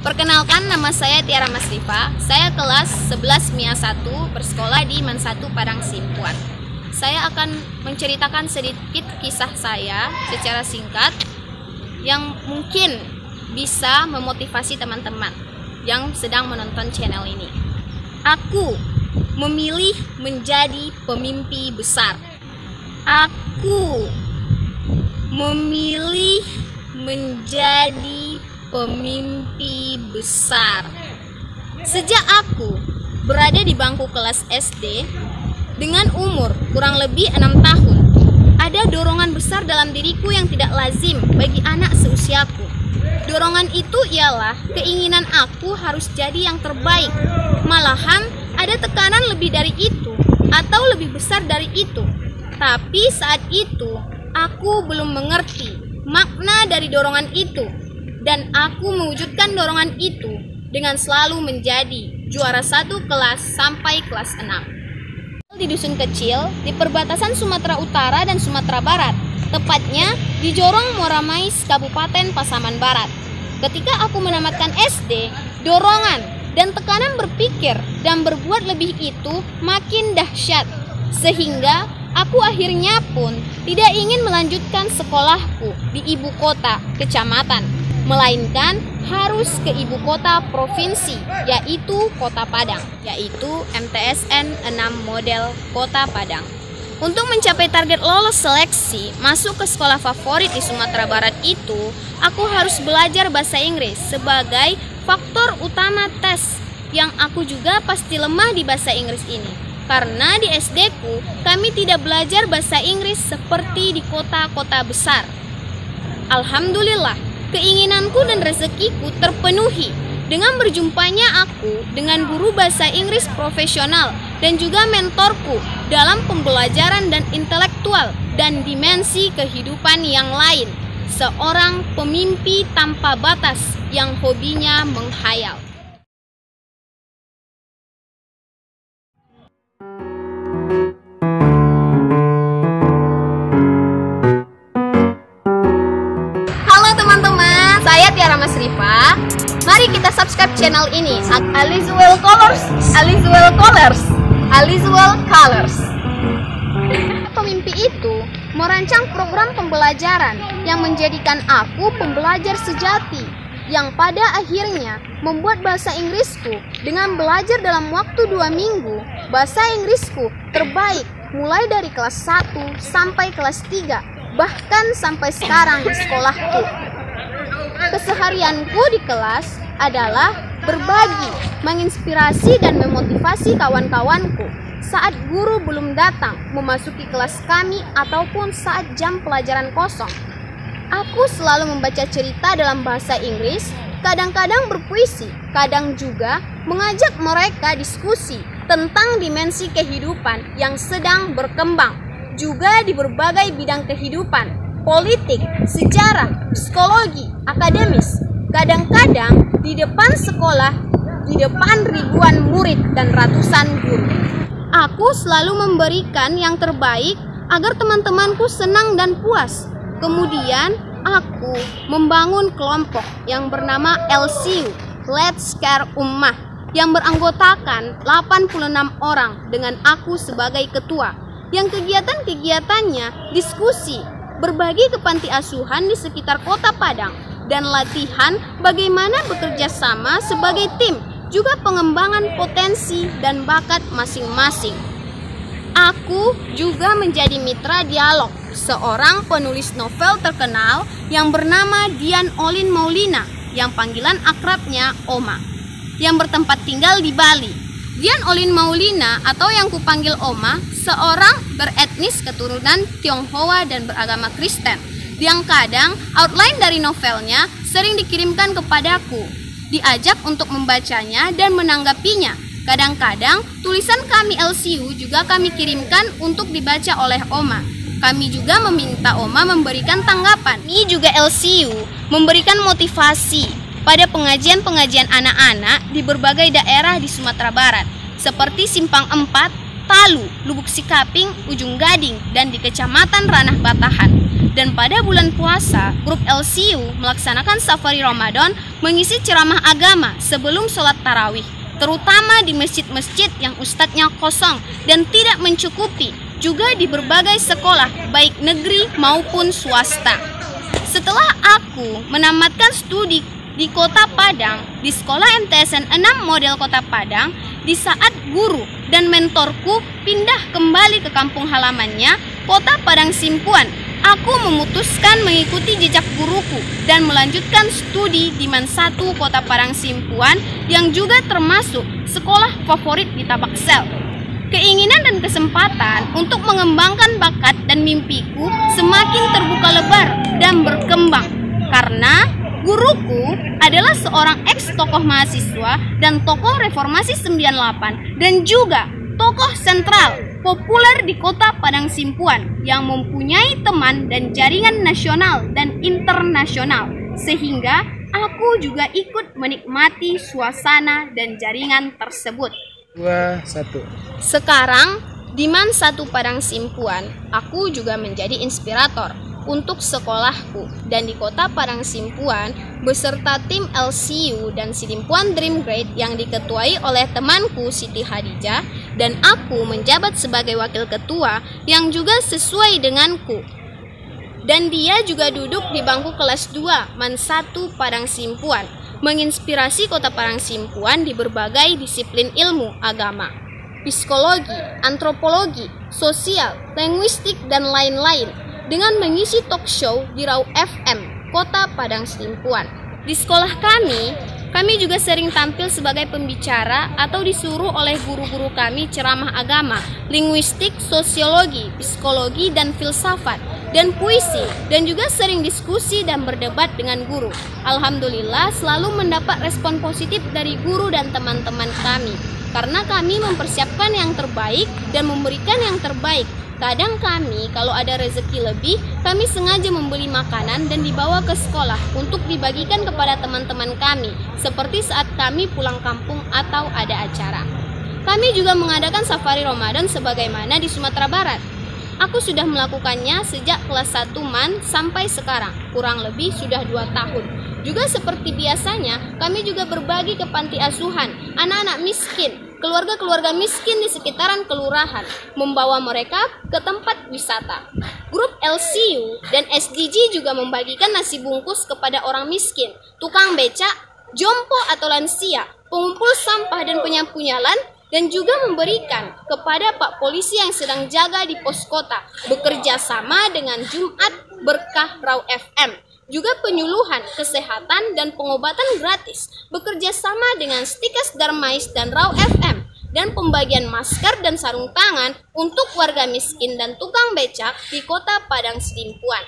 Perkenalkan, nama saya Tiara Masrifa. Saya kelas 11 MIA 1, bersekolah di MAN 1 Padang Simpuan. Saya akan menceritakan sedikit kisah saya secara singkat yang mungkin bisa memotivasi teman-teman yang sedang menonton channel ini. Aku memilih menjadi pemimpi besar. Aku memilih menjadi pemimpi besar. Sejak aku berada di bangku kelas SD dengan umur kurang lebih 6 tahun, ada dorongan besar dalam diriku yang tidak lazim bagi anak seusiaku. Dorongan itu ialah keinginan aku harus jadi yang terbaik. Malahan ada tekanan lebih dari itu atau lebih besar dari itu. Tapi saat itu aku belum mengerti makna dari dorongan itu, dan aku mewujudkan dorongan itu dengan selalu menjadi juara 1 kelas sampai kelas 6. Di dusun kecil di perbatasan Sumatera Utara dan Sumatera Barat, tepatnya di Jorong Muaramais, Kabupaten Pasaman Barat. Ketika aku menamatkan SD, dorongan dan tekanan berpikir dan berbuat lebih itu makin dahsyat, sehingga aku akhirnya pun tidak ingin melanjutkan sekolahku di ibu kota kecamatan, melainkan harus ke ibu kota provinsi, yaitu Kota Padang, yaitu MTSN 6 model Kota Padang. Untuk mencapai target lolos seleksi masuk ke sekolah favorit di Sumatera Barat itu, aku harus belajar bahasa Inggris sebagai faktor utama tes, yang aku juga pasti lemah di bahasa Inggris ini. Karena di SD-ku kami tidak belajar bahasa Inggris seperti di kota-kota besar. Alhamdulillah, keinginanku dan rezekiku terpenuhi dengan berjumpanya aku dengan guru bahasa Inggris profesional dan juga mentorku dalam pembelajaran dan intelektual dan dimensi kehidupan yang lain. Seorang pemimpi tanpa batas yang hobinya menghayal. Masrifa, mari kita subscribe channel ini. Alizwell Colors. Pemimpi itu merancang program pembelajaran yang menjadikan aku pembelajar sejati, yang pada akhirnya membuat bahasa Inggrisku dengan belajar dalam waktu 2 minggu, bahasa Inggrisku terbaik mulai dari kelas 1 sampai kelas 3, bahkan sampai sekarang di sekolahku. Keseharianku di kelas adalah berbagi, menginspirasi dan memotivasi kawan-kawanku saat guru belum datang memasuki kelas kami ataupun saat jam pelajaran kosong. Aku selalu membaca cerita dalam bahasa Inggris, kadang-kadang berpuisi, kadang juga mengajak mereka diskusi tentang dimensi kehidupan yang sedang berkembang, juga di berbagai bidang kehidupan, politik, sejarah, psikologi, akademis. Kadang-kadang di depan sekolah, di depan ribuan murid dan ratusan guru. Aku selalu memberikan yang terbaik agar teman-temanku senang dan puas. Kemudian aku membangun kelompok yang bernama LCU, Let's Care Ummah, yang beranggotakan 86 orang dengan aku sebagai ketua, yang kegiatan-kegiatannya diskusi, berbagi ke panti asuhan di sekitar Kota Padang, dan latihan bagaimana bekerja sama sebagai tim, juga pengembangan potensi dan bakat masing-masing. Aku juga menjadi mitra dialog seorang penulis novel terkenal yang bernama Dian Olin Maulina, yang panggilan akrabnya Oma, yang bertempat tinggal di Bali. Dian Olin Maulina atau yang kupanggil Oma, seorang beretnis keturunan Tionghoa dan beragama Kristen, yang kadang outline dari novelnya sering dikirimkan kepadaku, diajak untuk membacanya dan menanggapinya. Kadang-kadang tulisan kami LCU juga kami kirimkan untuk dibaca oleh Oma. Kami juga meminta Oma memberikan tanggapan. Ini juga LCU memberikan motivasi pada pengajian-pengajian anak-anak di berbagai daerah di Sumatera Barat, seperti Simpang 4, Talu, Lubuk Sikaping, Ujung Gading, dan di Kecamatan Ranah Batahan. Dan pada bulan puasa, grup LCU melaksanakan safari Ramadan mengisi ceramah agama sebelum sholat tarawih, terutama di masjid-masjid yang ustadznya kosong dan tidak mencukupi, juga di berbagai sekolah, baik negeri maupun swasta. Setelah aku menamatkan studi di Kota Padang, di Sekolah MTSN 6 Model Kota Padang, di saat guru dan mentorku pindah kembali ke kampung halamannya, Kota Padang Simpuan, aku memutuskan mengikuti jejak guruku dan melanjutkan studi di MAN 1 Kota Padang Simpuan yang juga termasuk sekolah favorit di Tabaksel. Keinginan dan kesempatan untuk mengembangkan bakat dan mimpiku semakin terbuka lebar dan berkembang karena guruku adalah seorang ex-tokoh mahasiswa dan tokoh reformasi 98 dan juga tokoh sentral populer di Kota Padang Simpuan yang mempunyai teman dan jaringan nasional dan internasional, sehingga aku juga ikut menikmati suasana dan jaringan tersebut. 2, 1. Sekarang di MAN 1 Padang Simpuan, aku juga menjadi inspirator untuk sekolahku, dan di Kota Padang Simpuan beserta tim LCU dan Sidimpuan Dream Grade yang diketuai oleh temanku Siti Hadijah, dan aku menjabat sebagai wakil ketua yang juga sesuai denganku. Dan dia juga duduk di bangku kelas 2 MAN 1 Padang Simpuan, menginspirasi Kota Padang Simpuan di berbagai disiplin ilmu agama, psikologi, antropologi, sosial, linguistik, dan lain-lain, dengan mengisi talk show di Rau FM Kota Padang Simpuan. Di sekolah kami juga sering tampil sebagai pembicara atau disuruh oleh guru-guru kami ceramah agama, linguistik, sosiologi, psikologi, dan filsafat, dan puisi, dan juga sering diskusi dan berdebat dengan guru. Alhamdulillah selalu mendapat respon positif dari guru dan teman-teman kami, karena kami mempersiapkan yang terbaik dan memberikan yang terbaik. Kadang kami kalau ada rezeki lebih, kami sengaja membeli makanan dan dibawa ke sekolah untuk dibagikan kepada teman-teman kami, seperti saat kami pulang kampung atau ada acara. Kami juga mengadakan safari Ramadan sebagaimana di Sumatera Barat. Aku sudah melakukannya sejak kelas 1 MAN sampai sekarang, kurang lebih sudah 2 tahun. Juga seperti biasanya, kami juga berbagi ke panti asuhan, anak-anak miskin, keluarga-keluarga miskin di sekitaran kelurahan, membawa mereka ke tempat wisata. Grup LCU dan SDG juga membagikan nasi bungkus kepada orang miskin, tukang becak, jompo atau lansia, pengumpul sampah dan penyapu jalan, dan juga memberikan kepada Pak Polisi yang sedang jaga di pos kota, bekerja sama dengan Jumat Berkah Rau FM. Juga penyuluhan kesehatan dan pengobatan gratis, bekerja sama dengan Stikas Darmais dan Rau FM, dan pembagian masker dan sarung tangan untuk warga miskin dan tukang becak di Kota Padang Sidimpuan.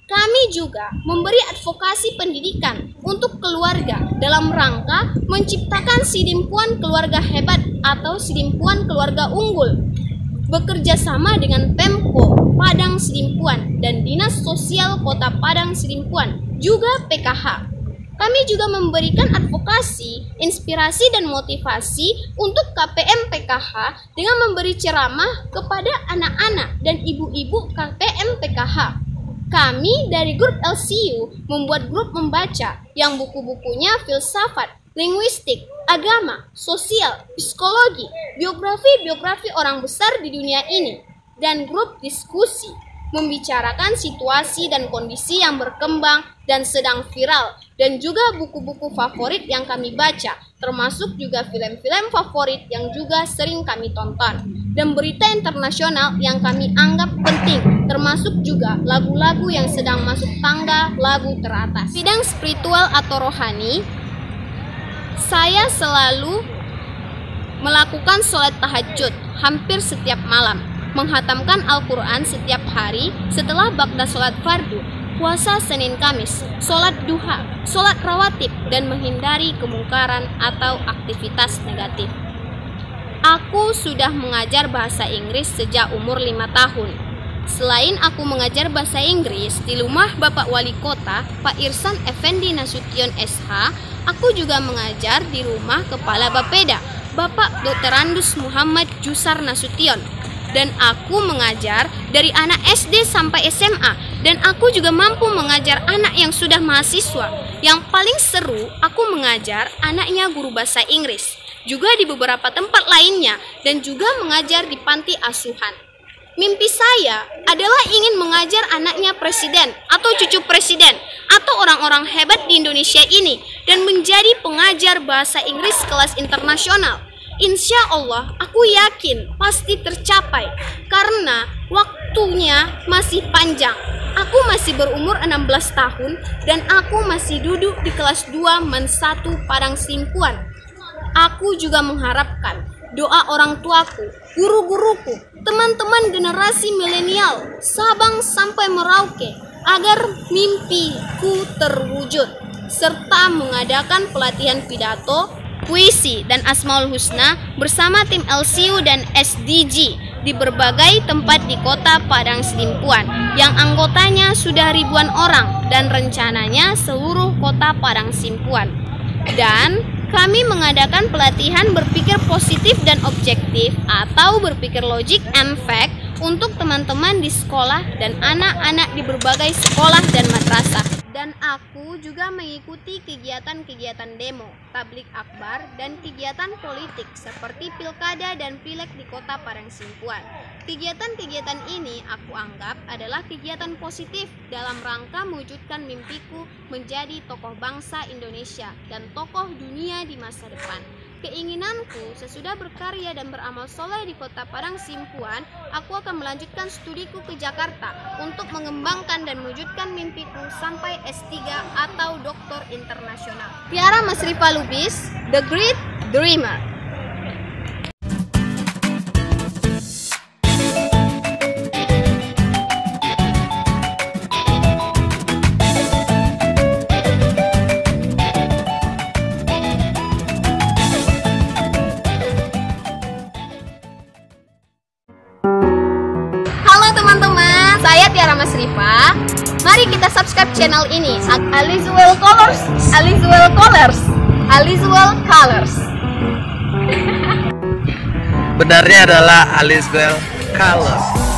Kami juga memberi advokasi pendidikan untuk keluarga dalam rangka menciptakan Sidimpuan Keluarga Hebat atau Sidimpuan Keluarga Unggul, bekerja sama dengan Pemko Padang Sidimpuan dan Dinas Sosial Kota Padang Sidimpuan, juga PKH. Kami juga memberikan advokasi, inspirasi, dan motivasi untuk KPM PKH dengan memberi ceramah kepada anak-anak dan ibu-ibu KPM PKH. Kami dari grup LCU membuat grup membaca yang buku-bukunya filsafat, linguistik, agama, sosial, psikologi, biografi orang besar di dunia ini, dan grup diskusi membicarakan situasi dan kondisi yang berkembang dan sedang viral, dan juga buku-buku favorit yang kami baca, termasuk juga film-film favorit yang juga sering kami tonton, dan berita internasional yang kami anggap penting, termasuk juga lagu-lagu yang sedang masuk tangga lagu teratas. Bidang spiritual atau rohani, saya selalu melakukan sholat tahajud hampir setiap malam, menghatamkan Al-Quran setiap hari setelah ba'da sholat fardu, puasa Senin Kamis, sholat duha, sholat rawatib, dan menghindari kemungkaran atau aktivitas negatif. Aku sudah mengajar bahasa Inggris sejak umur 5 tahun. Selain aku mengajar bahasa Inggris di rumah Bapak Wali Kota, Pak Irsan Effendi Nasution SH, aku juga mengajar di rumah Kepala Bapeda, Bapak Dr. Andus Muhammad Jusar Nasution. Dan aku mengajar dari anak SD sampai SMA. Dan aku juga mampu mengajar anak yang sudah mahasiswa. Yang paling seru, aku mengajar anaknya guru bahasa Inggris. Juga di beberapa tempat lainnya. Dan juga mengajar di panti asuhan. Mimpi saya adalah ingin mengajar anaknya presiden atau cucu presiden atau orang-orang hebat di Indonesia ini dan menjadi pengajar bahasa Inggris kelas internasional. Insya Allah aku yakin pasti tercapai karena waktunya masih panjang. Aku masih berumur 16 tahun dan aku masih duduk di kelas 2 Men 1 Padang Simpuan. Aku juga mengharapkan doa orang tuaku, guru-guruku, teman-teman generasi milenial, Sabang sampai Merauke agar mimpiku terwujud serta mengadakan pelatihan pidato, puisi, dan Asmaul Husna bersama tim LCU dan SDG di berbagai tempat di kota Padang Sidimpuan yang anggotanya sudah ribuan orang dan rencananya seluruh kota Padang Simpuan. Dan kami mengadakan pelatihan berpikir positif dan objektif atau berpikir logik and fact untuk teman-teman di sekolah dan anak-anak di berbagai sekolah dan madrasah. Dan aku juga mengikuti kegiatan-kegiatan demo, tablik akbar, dan kegiatan politik seperti pilkada dan pileg di kota Padang Simpuan. Kegiatan-kegiatan ini aku anggap adalah kegiatan positif dalam rangka mewujudkan mimpiku menjadi tokoh bangsa Indonesia dan tokoh dunia di masa depan. Keinginanku sesudah berkarya dan beramal soleh di kota Padang Simpuan, aku akan melanjutkan studiku ke Jakarta untuk mengembangkan dan mewujudkan mimpiku sampai S3 atau doktor internasional. Tiara Masrifa Lubis, The Great Dreamer. Saya Tiara Masrifa. Mari kita subscribe channel ini. Alizuel Colors, Alizuel Colors, Alizuel Colors. Benarnya adalah Alizuel Colors.